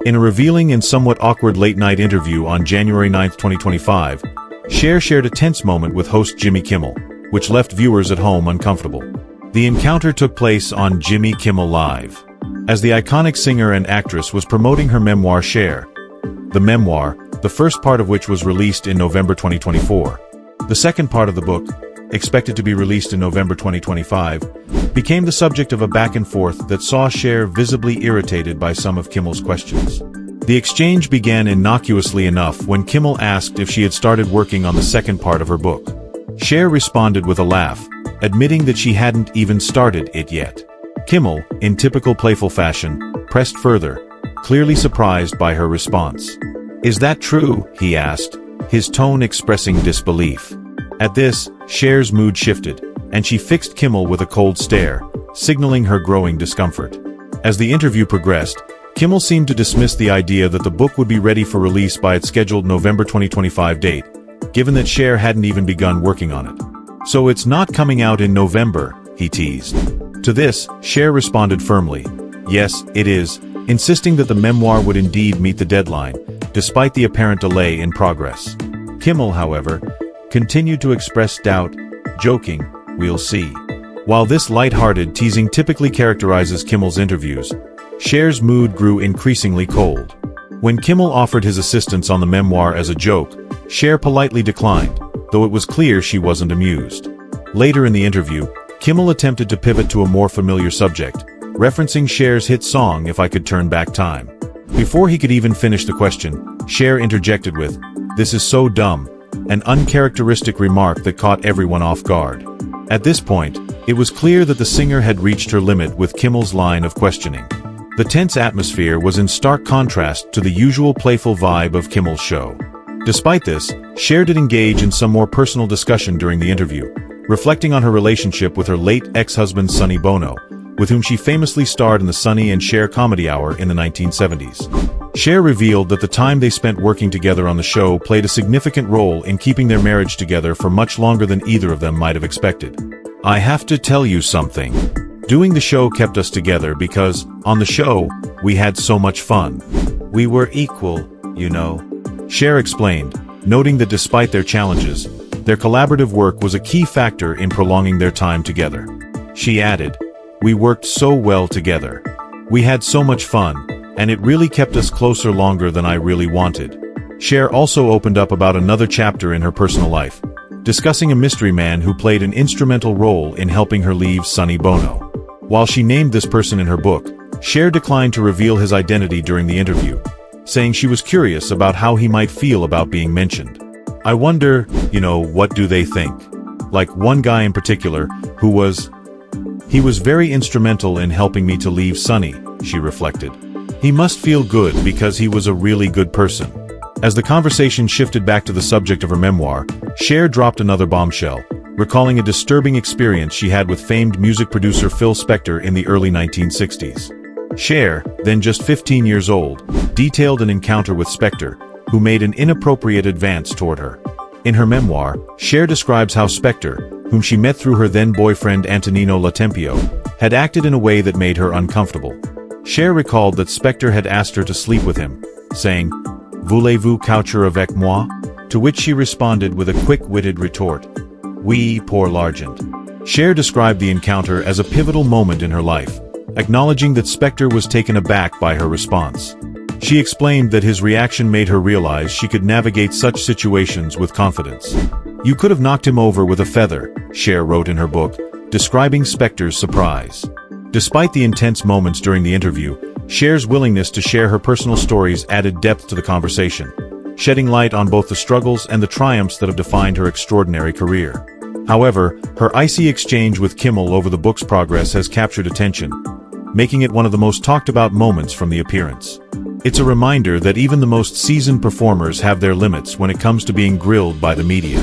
In a revealing and somewhat awkward late-night interview on January 9, 2025, Cher shared a tense moment with host Jimmy Kimmel, which left viewers at home uncomfortable. The encounter took place on Jimmy Kimmel Live, as the iconic singer and actress was promoting her memoir Cher. The memoir, the first part of which was released in November 2024. The second part of the book, expected to be released in November 2025, became the subject of a back-and-forth that saw Cher visibly irritated by some of Kimmel's questions. The exchange began innocuously enough when Kimmel asked if she had started working on the second part of her book. Cher responded with a laugh, admitting that she hadn't even started it yet. Kimmel, in typical playful fashion, pressed further, clearly surprised by her response. "Is that true?" he asked, his tone expressing disbelief. At this, Cher's mood shifted, and she fixed Kimmel with a cold stare, signaling her growing discomfort. As the interview progressed, Kimmel seemed to dismiss the idea that the book would be ready for release by its scheduled November 2025 date, given that Cher hadn't even begun working on it. "So it's not coming out in November," he teased. To this, Cher responded firmly, "Yes, it is," insisting that the memoir would indeed meet the deadline, despite the apparent delay in progress. Kimmel, however, continued to express doubt, joking, "We'll see." While this light-hearted teasing typically characterizes Kimmel's interviews, Cher's mood grew increasingly cold. When Kimmel offered his assistance on the memoir as a joke, Cher politely declined, though it was clear she wasn't amused. Later in the interview, Kimmel attempted to pivot to a more familiar subject, referencing Cher's hit song "If I Could Turn Back Time." Before he could even finish the question, Cher interjected with, "This is so dumb," an uncharacteristic remark that caught everyone off guard. At this point, it was clear that the singer had reached her limit with Kimmel's line of questioning. The tense atmosphere was in stark contrast to the usual playful vibe of Kimmel's show. Despite this, Cher did engage in some more personal discussion during the interview, reflecting on her relationship with her late ex-husband Sonny Bono, with whom she famously starred in the Sonny and Cher comedy hour in the 1970s. Cher revealed that the time they spent working together on the show played a significant role in keeping their marriage together for much longer than either of them might have expected. "I have to tell you something. Doing the show kept us together because, on the show, we had so much fun. We were equal, you know," Cher explained, noting that despite their challenges, their collaborative work was a key factor in prolonging their time together. She added, "We worked so well together. We had so much fun, and it really kept us closer longer than I really wanted." Cher also opened up about another chapter in her personal life, discussing a mystery man who played an instrumental role in helping her leave Sonny Bono. While she named this person in her book, Cher declined to reveal his identity during the interview, saying she was curious about how he might feel about being mentioned. "I wonder, what do they think? Like one guy in particular, he was very instrumental in helping me to leave Sonny," she reflected. "He must feel good because he was a really good person." As the conversation shifted back to the subject of her memoir, Cher dropped another bombshell, recalling a disturbing experience she had with famed music producer Phil Spector in the early 1960s. Cher, then just 15 years old, detailed an encounter with Spector, who made an inappropriate advance toward her. In her memoir, Cher describes how Spector, whom she met through her then-boyfriend Antonino Latempio, had acted in a way that made her uncomfortable. Cher recalled that Spector had asked her to sleep with him, saying, "Voulez-vous coucher avec moi?" To which she responded with a quick-witted retort, "Oui, pour l'argent." Cher described the encounter as a pivotal moment in her life, acknowledging that Spector was taken aback by her response. She explained that his reaction made her realize she could navigate such situations with confidence. "You could have knocked him over with a feather," Cher wrote in her book, describing Spector's surprise. Despite the intense moments during the interview, Cher's willingness to share her personal stories added depth to the conversation, shedding light on both the struggles and the triumphs that have defined her extraordinary career. However, her icy exchange with Kimmel over the book's progress has captured attention, making it one of the most talked-about moments from the appearance. It's a reminder that even the most seasoned performers have their limits when it comes to being grilled by the media.